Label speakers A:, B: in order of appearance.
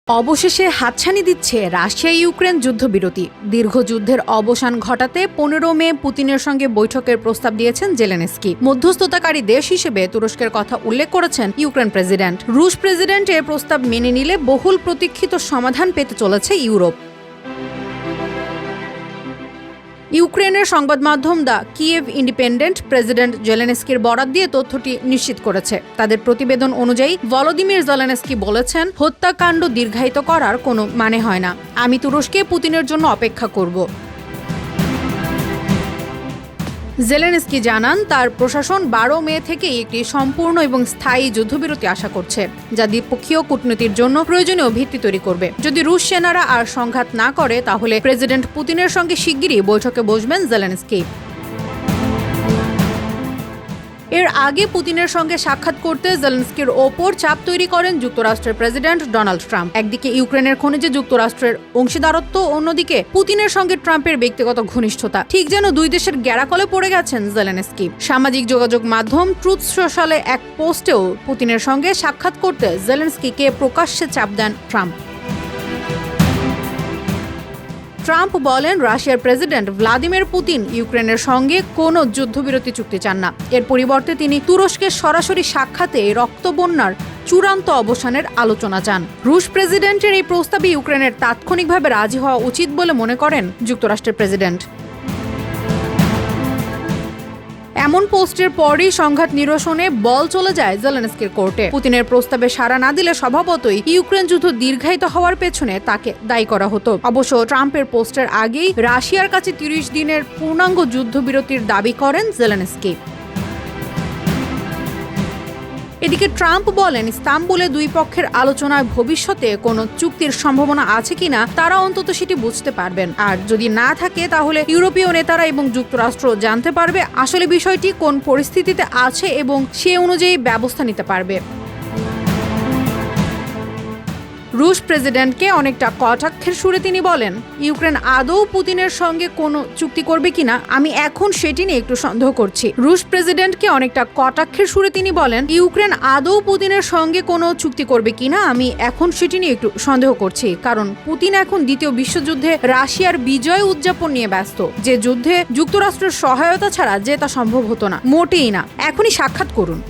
A: অবশেষে হাতছানি দিচ্ছে রাশিয়া ইউক্রেন যুদ্ধবিরতি। দীর্ঘ যুদ্ধের অবসান ঘটাতে 15 মে পুতিনের সঙ্গে বৈঠকের প্রস্তাব দিয়েছেন জেলেনস্কি। মধ্যস্থতাকারী দেশ হিসেবে তুরস্কের কথা উল্লেখ করেছেন ইউক্রেন প্রেসিডেন্ট। রুশ প্রেসিডেন্ট এর প্রস্তাব মেনে নিলে বহুল প্রতীক্ষিত সমাধান পেতে চলেছে ইউরোপ। ইউক্রেনের সংবাদ মাধ্যম দ্য কিয়েভ ইন্ডিপেন্ডেন্ট প্রেসিডেন্ট জেলেনস্কির বরাত দিয়ে তথ্যটি নিশ্চিত করেছে। তাদের প্রতিবেদন অনুযায়ী ভলোদিমির জেলেনস্কি বলেছেন, হত্যাকাণ্ড দীর্ঘায়িত করার কোনো মানে হয় না। আমি তুরস্কে পুতিনের জন্য অপেক্ষা করব। জেলেনস্কি জানান, তার প্রশাসন 12 মে থেকেই একটি সম্পূর্ণ এবং স্থায়ী যুদ্ধবিরতি আশা করছে, যা দ্বিপক্ষীয় কূটনীতির জন্য প্রয়োজনীয় ভিত্তি তৈরি করবে। যদি রুশ সেনারা আর সংঘাত না করে, তাহলে প্রেসিডেন্ট পুতিনের সঙ্গে শিগগিরই বৈঠকে বসবেন জেলেনস্কি। এর আগে পুতিনের সঙ্গে সাক্ষাৎ করতে জেলেনস্কির ওপর চাপ তৈরি করেন যুক্তরাষ্ট্রের প্রেসিডেন্ট ডোনাল্ড ট্রাম্প। একদিকে ইউক্রেনের খনিজে যুক্তরাষ্ট্রের অংশীদারত্ব, অন্যদিকে পুতিনের সঙ্গে ট্রাম্পের ব্যক্তিগত ঘনিষ্ঠতা। ঠিক যেন দুই দেশের গ্যারাকলে পড়ে গেছেন জেলেনস্কি। সামাজিক যোগাযোগ মাধ্যম ট্রুথ সোশ্যালে এক পোস্টেও পুতিনের সঙ্গে সাক্ষাৎ করতে জেলেনস্কিকে প্রকাশ্যে চাপ দেন ট্রাম্প। ট্রাম্প বলেন, রাশিয়ার প্রেসিডেন্ট ভ্লাদিমির পুতিন ইউক্রেনের সঙ্গে কোনো যুদ্ধবিরতি চুক্তি চান না। এর পরিবর্তে তিনি তুরস্কের সরাসরি সাক্ষাতে রক্তবন্যার চূড়ান্ত অবসানের আলোচনা চান। রুশ প্রেসিডেন্টের এই প্রস্তাবে ইউক্রেনের তাৎক্ষণিকভাবে রাজি হওয়া উচিত বলে মনে করেন যুক্তরাষ্ট্রের প্রেসিডেন্ট। এমন পোস্টের পরই সংঘাত নিরসনে বল চলে যায় জেলেনস্কির কোর্টে। পুতিনের প্রস্তাবে সাড়া না দিলে স্বভাবতই ইউক্রেন যুদ্ধ দীর্ঘায়িত হওয়ার পেছনে তাকে দায়ী করা হতো। অবশ্য ট্রাম্পের পোস্টের আগেই রাশিয়ার কাছে 30 দিনের পূর্ণাঙ্গ যুদ্ধবিরতির দাবি করেন জেলেনস্কি। এদিকে ট্রাম্প বলেন, ইস্তাম্বুলে দুই পক্ষের আলোচনায় ভবিষ্যতে কোনো চুক্তির সম্ভাবনা আছে কিনা তারা অন্তত সেটি বুঝতে পারবেন। আর যদি না থাকে, তাহলে ইউরোপীয় নেতারা এবং যুক্তরাষ্ট্র জানতে পারবে আসলে বিষয়টি কোন পরিস্থিতিতে আছে এবং সে অনুযায়ী ব্যবস্থা নিতে পারবে। রুশ প্রেসিডেন্টকে অনেকটা কটাক্ষের সুরে তিনি বলেন, ইউক্রেন আদৌ পুতিনের সঙ্গে কোনো চুক্তি করবে কিনা আমি এখন সেটি নিয়ে একটু সন্দেহ করছি। রুশ প্রেসিডেন্টকে অনেকটা কটাক্ষের সুরে তিনি বলেন, ইউক্রেন আদৌ পুতিনের সঙ্গে কোনো চুক্তি করবে কিনা আমি এখন সেটি নিয়ে একটু সন্দেহ করছি, কারণ পুতিন এখন দ্বিতীয় বিশ্বযুদ্ধে রাশিয়ার বিজয় উদযাপন নিয়ে ব্যস্ত, যে যুদ্ধে যুক্তরাষ্ট্রের সহায়তা ছাড়া জেতা সম্ভব হতো না, মোটেই না। এখনই সাক্ষাৎ করুন।